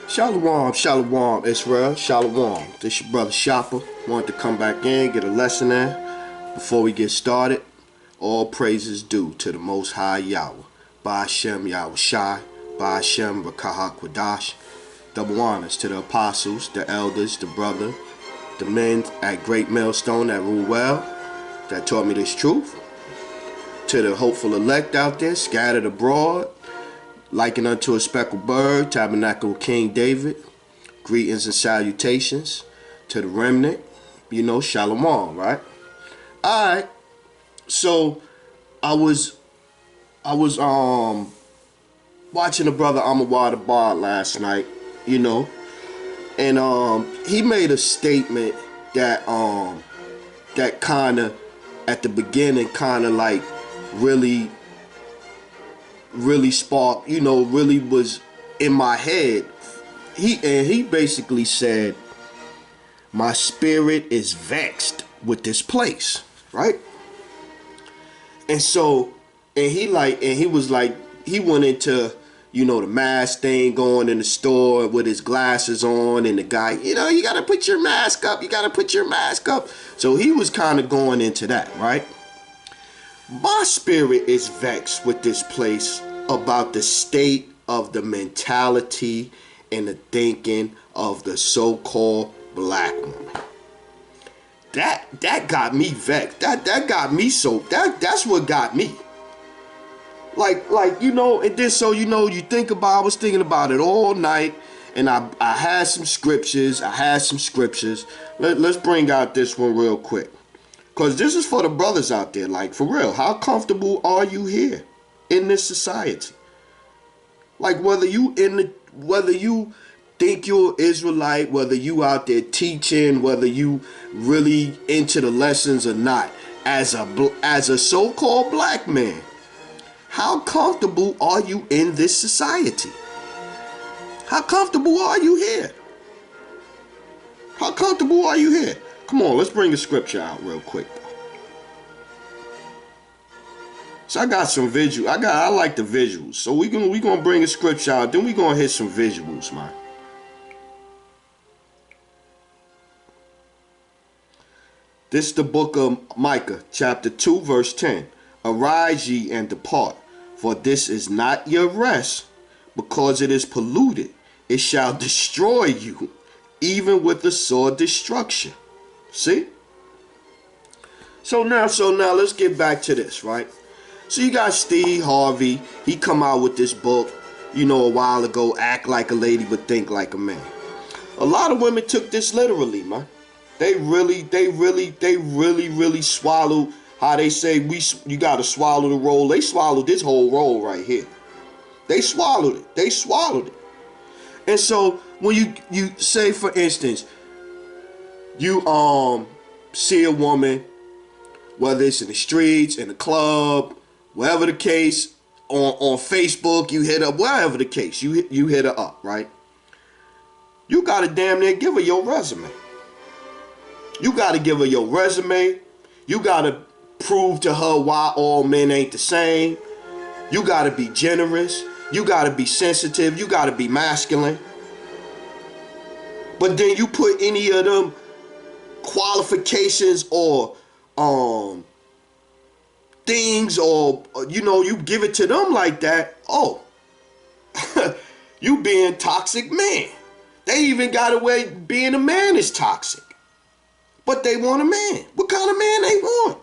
Shalom, shalom, Israel, shalom. This your brother Shopper. Wanted to come back in, get a lesson in. Before we get started, all praises due to the Most High Yahweh. Ba'ashem Yahweh Shai, Ba'ashem Rakahak Wadash. Double honors to the apostles, the elders, the brother, the men at Great Millstone that rule well, that taught me this truth. To the hopeful elect out there, scattered abroad, likened unto a speckled bird, tabernacle of King David. Greetings and salutations to the remnant. You know, shalom, right? Alright. So I was watching the brother Amawad Abad last night, you know, and he made a statement that that kinda at the beginning kinda like really sparked, you know, really was in my head. He basically said, my spirit is vexed with this place, right? And so, he went into, you know, the mask thing, going in the store with his glasses on, and the guy, you know, you gotta put your mask up, you gotta put your mask up. So he was kind of going into that, right? My spirit is vexed with this place about the state of the mentality and the thinking of the so-called black woman. That got me vexed. That got me that's what got me. Like, you know, and then so, you know, you think about, I was thinking about it all night, and I had some scriptures. Let's bring out this one real quick. Because this is for the brothers out there, like, for real. How comfortable are you here in this society? Like, whether you think you're Israelite, whether you out there teaching, whether you really into the lessons or not, as a so-called black man, how comfortable are you in this society? How comfortable are you here? How comfortable are you here? Come on, let's bring the scripture out real quick. So I got some visual. I like the visuals. So we gonna bring a scripture out. Then we gonna hit some visuals, man. This is the book of Micah, chapter 2, verse 10. Arise ye and depart, for this is not your rest, because it is polluted. It shall destroy you, even with the sword destruction. See? So now let's get back to this, right? So you got Steve Harvey. He come out with this book, you know, a while ago, Act Like a Lady but Think Like a Man. A lot of women took this literally, man. They really swallowed, how they say you gotta swallow the roll. They swallowed this whole roll right here. They swallowed it. And so when you say, for instance, you see a woman, whether it's in the streets, in the club, wherever the case, on Facebook, you hit up, wherever the case, you hit her up, right? You gotta damn near give her your resume. You gotta give her your resume. You gotta prove to her why all men ain't the same. You gotta be generous. You gotta be sensitive. You gotta be masculine. But then you put any of them qualifications or things, or you know, you give it to them like that, oh, you being toxic man. They even got away being a man is toxic, but they want a man. What kind of man they want?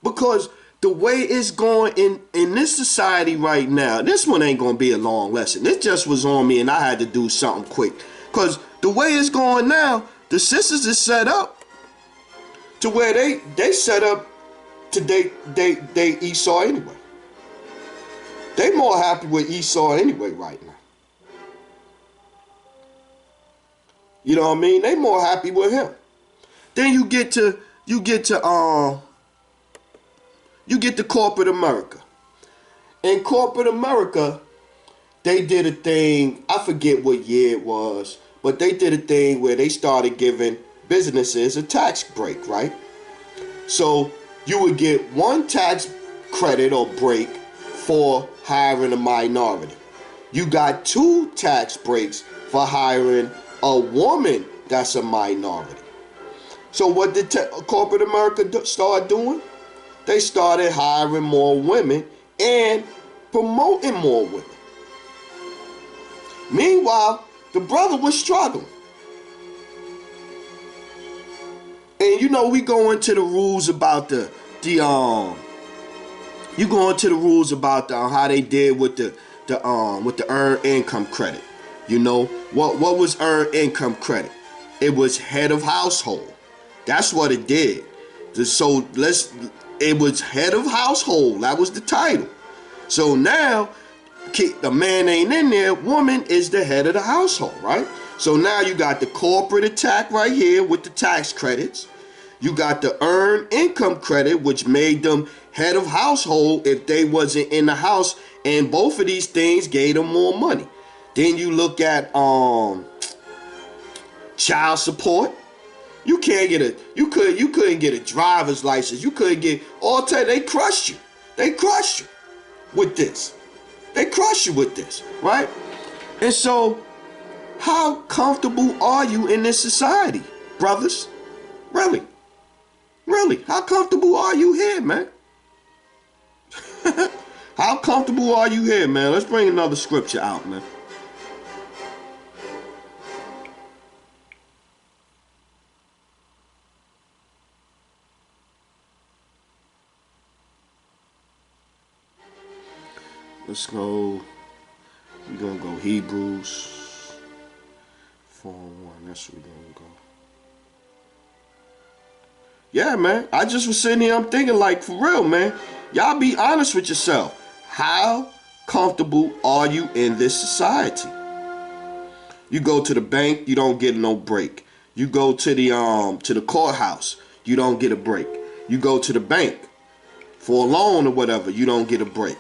Because the way it's going in this society right now, this one ain't gonna be a long lesson. This just was on me and I had to do something quick. Because the way it's going now, the sisters is set up to where they set up to date Esau anyway. They more happy with Esau anyway right now. You know what I mean? They more happy with him. Then you get to corporate America. In corporate America, they did a thing, I forget what year it was, but they did a thing where they started giving businesses a tax break, right? So you would get one tax credit or break for hiring a minority. You got 2 tax breaks for hiring a woman that's a minority. So what did corporate America start doing? They started hiring more women and promoting more women. Meanwhile, the brother was struggling. And you know, we go into the rules about you go into the rules about how they did with the earned income credit. You know, what was earned income credit? It was head of household. That's what it did. So it was head of household. That was the title. So now the man ain't in there. Woman is the head of the household, right? So now you got the corporate attack right here with the tax credits. You got the earned income credit, which made them head of household if they wasn't in the house, and both of these things gave them more money. Then you look at child support. You couldn't get a driver's license. You couldn't get they crushed you. They crushed you with this. They crush you with this, right? And so, how comfortable are you in this society, brothers? Really? Really? How comfortable are you here, man? How comfortable are you here, man? Let's bring another scripture out, man. Let's go. We're going to go Hebrews 4:1. That's where we're going to go. Yeah, man. I just was sitting here, I'm thinking, like, for real, man. Y'all be honest with yourself. How comfortable are you in this society? You go to the bank, you don't get no break. You go to the courthouse, you don't get a break. You go to the bank for a loan or whatever, you don't get a break.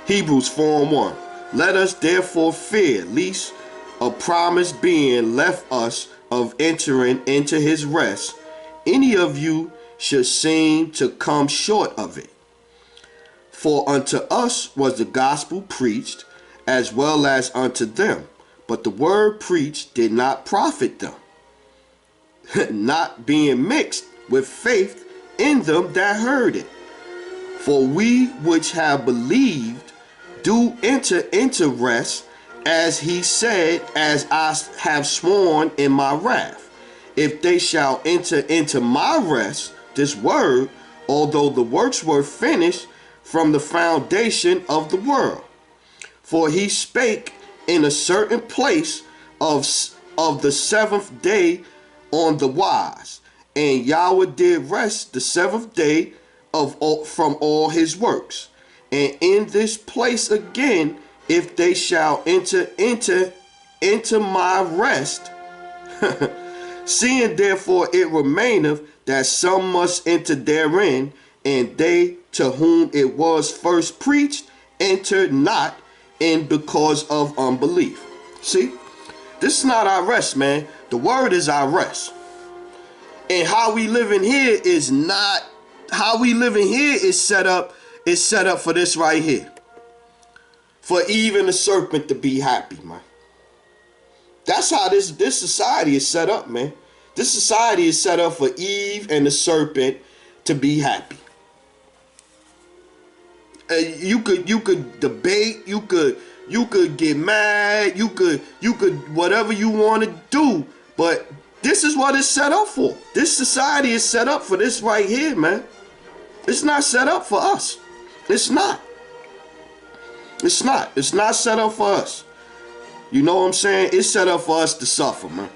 Hebrews 4:1. Let us therefore fear, lest a promise being left us of entering into his rest, any of you should seem to come short of it. For unto us was the gospel preached, as well as unto them. But the word preached did not profit them, not being mixed with faith in them that heard it. For we which have believed do enter into rest, as he said, as I have sworn in my wrath. If they shall enter into my rest, this word, although the works were finished from the foundation of the world. For he spake in a certain place of the 7th day on the wise, and Yahweh did rest the 7th day from all his works. And in this place again, if they shall enter into my rest, seeing therefore it remaineth that some must enter therein, and they to whom it was first preached entered not in because of unbelief. See, this is not our rest, man. The word is our rest. And how we live in here is not how we live in here is set up for this right here. For even the serpent to be happy, man. That's how this society is set up, man. This society is set up for Eve and the serpent to be happy. You could debate, you could get mad, you could whatever you want to do, but this is what it's set up for. This society is set up for this right here, man. It's not set up for us. It's not. It's not. It's not set up for us. You know what I'm saying? It's set up for us to suffer, man.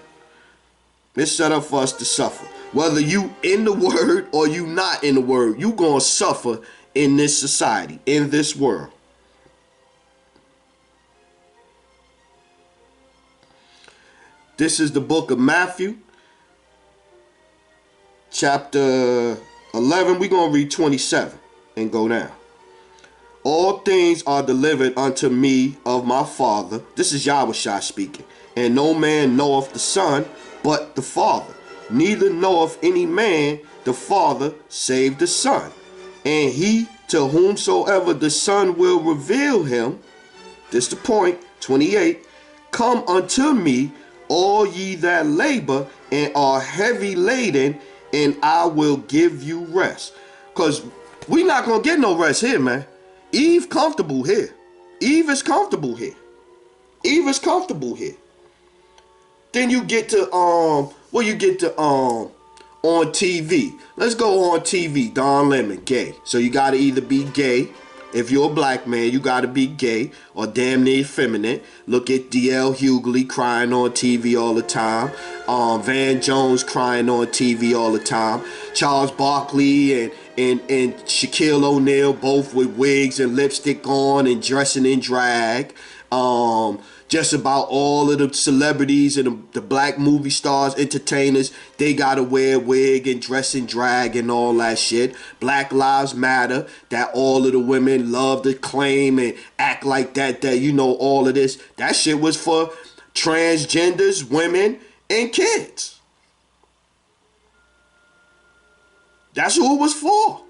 It's set up for us to suffer. Whether you in the word or you not in the word, you gonna suffer in this society, in this world. This is the book of Matthew, chapter 11. We're going to read 27 and go down. All things are delivered unto me of my Father. This is Yahushua speaking. And no man knoweth the Son, but the Father. Neither knoweth any man the Father, save the Son, and he to to whomsoever the Son will reveal him. This the point. 28. Come unto me, all ye that labor and are heavy laden, and I will give you rest. Because we not going to get no rest here, man. Eve comfortable here. Eve is comfortable here. Eve is comfortable here. Then you get to on TV. Let's go on TV. Don Lemon, gay. So you gotta either be gay. If you're a black man, you gotta be gay or damn near effeminate. Look at D.L. Hughley crying on TV all the time. Van Jones crying on TV all the time. Charles Barkley and Shaquille O'Neal both with wigs and lipstick on and dressing in drag. Just about all of the celebrities and the black movie stars, entertainers, they gotta wear a wig and dress in drag and all that shit. Black Lives Matter, that all of the women love to claim and act like that, you know, all of this. That shit was for transgenders, women, and kids. That's who it was for.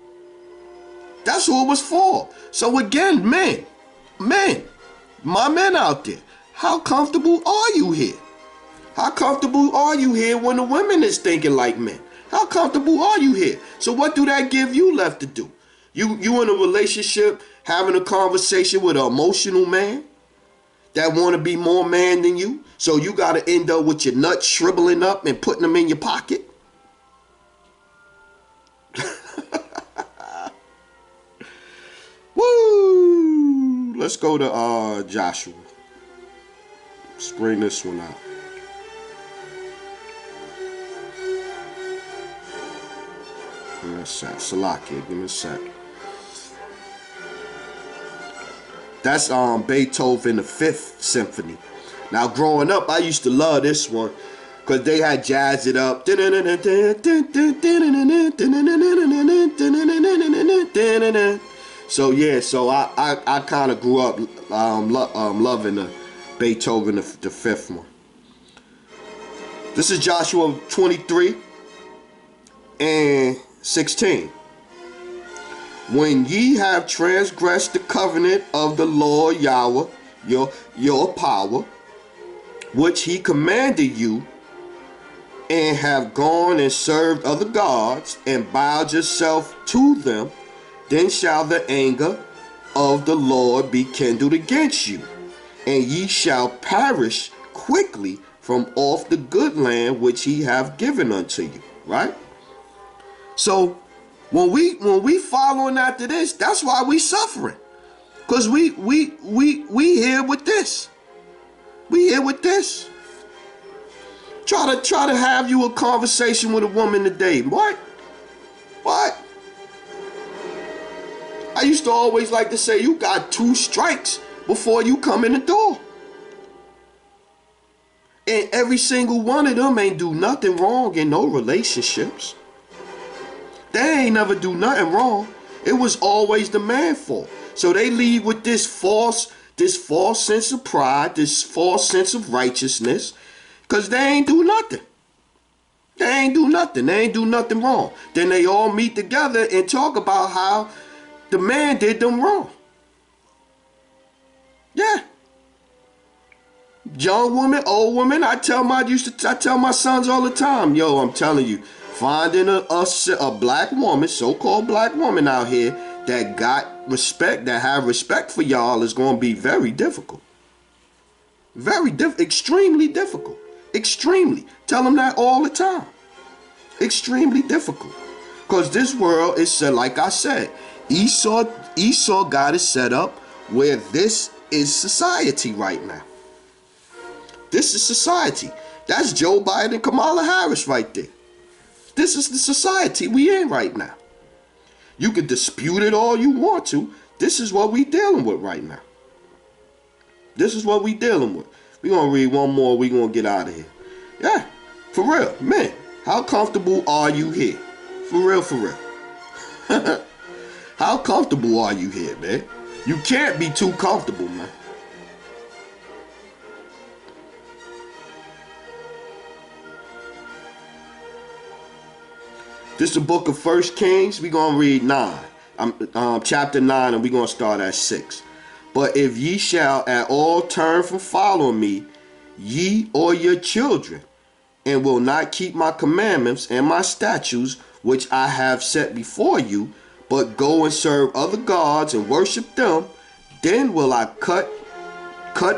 That's who it was for. So again, men, my men out there, how comfortable are you here? How comfortable are you here when the women is thinking like men? How comfortable are you here? So what do that give you left to do? You in a relationship having a conversation with an emotional man that want to be more man than you? So you got to end up with your nuts shriveling up and putting them in your pocket? Woo! Let's go to Joshua. Let's bring this one out. Give me a sec. Salakia, give me a sec. That's Beethoven, the 5th Symphony. Now, growing up, I used to love this one because they had jazzed it up. So yeah, so I kind of grew up loving the Beethoven, the 5th one. This is Joshua 23 and 16. When ye have transgressed the covenant of the Lord Yahweh, your power, which he commanded you, and have gone and served other gods, and bowed yourself to them, then shall the anger of the Lord be kindled against you, and ye shall perish quickly from off the good land which he hath given unto you. Right? So when we following after this, that's why we suffering. Because we here with this. We here with this. Try to have you a conversation with a woman today. What? I used to always like to say, you got 2 strikes before you come in the door. And every single one of them ain't do nothing wrong in no relationships. They ain't never do nothing wrong. It was always the man's fault. So they leave with this false sense of pride, this false sense of righteousness, because they ain't do nothing. They ain't do nothing. They ain't do nothing wrong. Then they all meet together and talk about how the man did them wrong. Yeah. Young woman, old woman, I tell my sons all the time, yo, I'm telling you, finding a black woman, so-called black woman out here that got respect, that have respect for y'all is going to be very difficult. Extremely difficult. Extremely. Tell them that all the time. Extremely difficult. Because this world is, like I said, Esau got it set up where this is society right now. This is society. That's Joe Biden and Kamala Harris right there. This is the society we in right now. You can dispute it all you want to. This is what we dealing with right now. This is what we dealing with. We're going to read one more. We're going to get out of here. Yeah, for real. Man, how comfortable are you here? For real, for real. How comfortable are you here, man? You can't be too comfortable, man. This is the book of 1 Kings. We're going to read 9. chapter 9, and we're going to start at 6. But if ye shall at all turn from following me, ye or your children, and will not keep my commandments and my statutes, which I have set before you, but go and serve other gods and worship them, then will I cut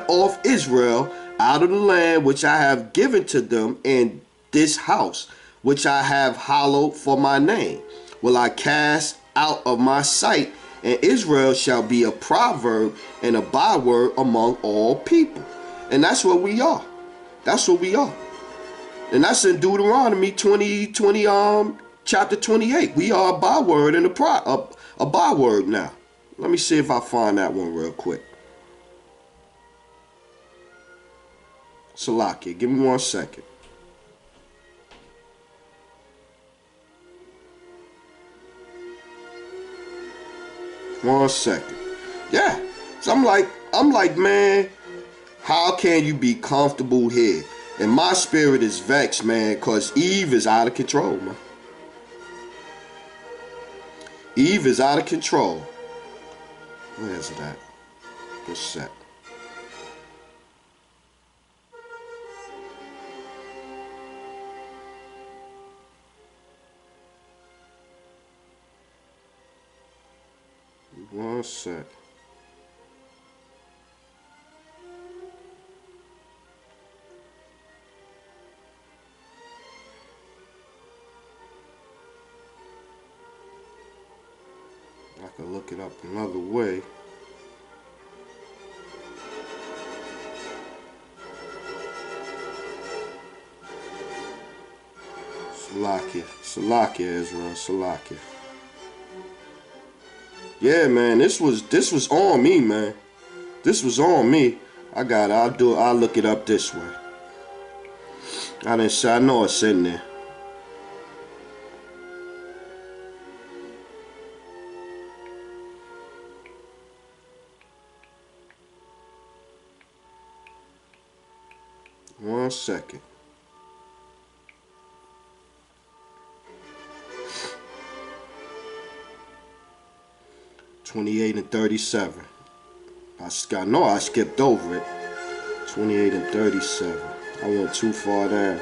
off Israel out of the land which I have given to them, and this house which I have hallowed for my name will I cast out of my sight, and Israel shall be a proverb and a byword among all people. And that's what we are. That's what we are. And that's in Deuteronomy 20, chapter 28. We are a byword and a byword now. Let me see if I find that one real quick. Salakia, give me 1 second. One second. Yeah. So I'm like, man, how can you be comfortable here? And my spirit is vexed, man, because Eve is out of control, man. Eve is out of control. Where is it at? Just a sec. One sec. I can look it up another way. Salakia, Israel, Salakia. Yeah, man, this was on me, man. This was on me. I'll look it up this way. I know it's in there. One second. $28 and $37. I know I skipped over it. 28 and 37. I went too far down.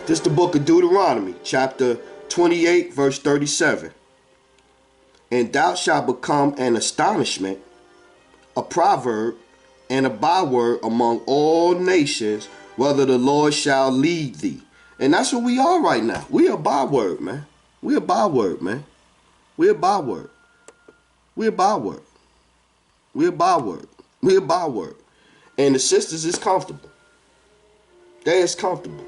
This is the book of Deuteronomy, chapter 28, verse 37. And thou shalt become an astonishment, a proverb, and a byword among all nations, whether the Lord shall lead thee. And that's what we are right now. We a byword, man. We a byword, man. We a byword. We a byword. We a byword. We a byword. And the sisters is comfortable. They is comfortable.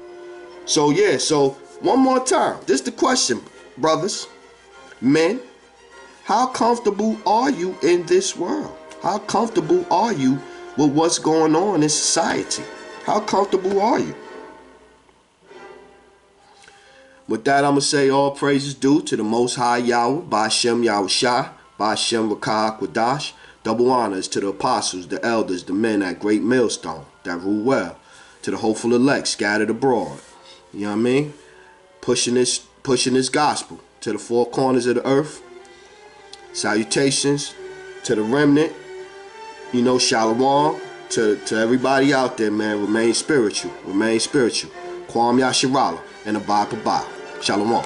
So yeah, so one more time. This is the question, brothers, men. How comfortable are you in this world? How comfortable are you with what's going on in society? How comfortable are you? With that, I'm going to say all praises due to the Most High Yahweh, Ba'ashem Yahushua, Ba'ashem Rakah Quadash. Double honors to the apostles, the elders, the men at Great Millstone that rule well, to the hopeful elect scattered abroad. You know what I mean? Pushing this gospel to the four corners of the earth. Salutations to the remnant. You know, shalom to everybody out there, man. Remain spiritual. Remain spiritual. Kwam Yasharala and Abba Pabah. Shalom.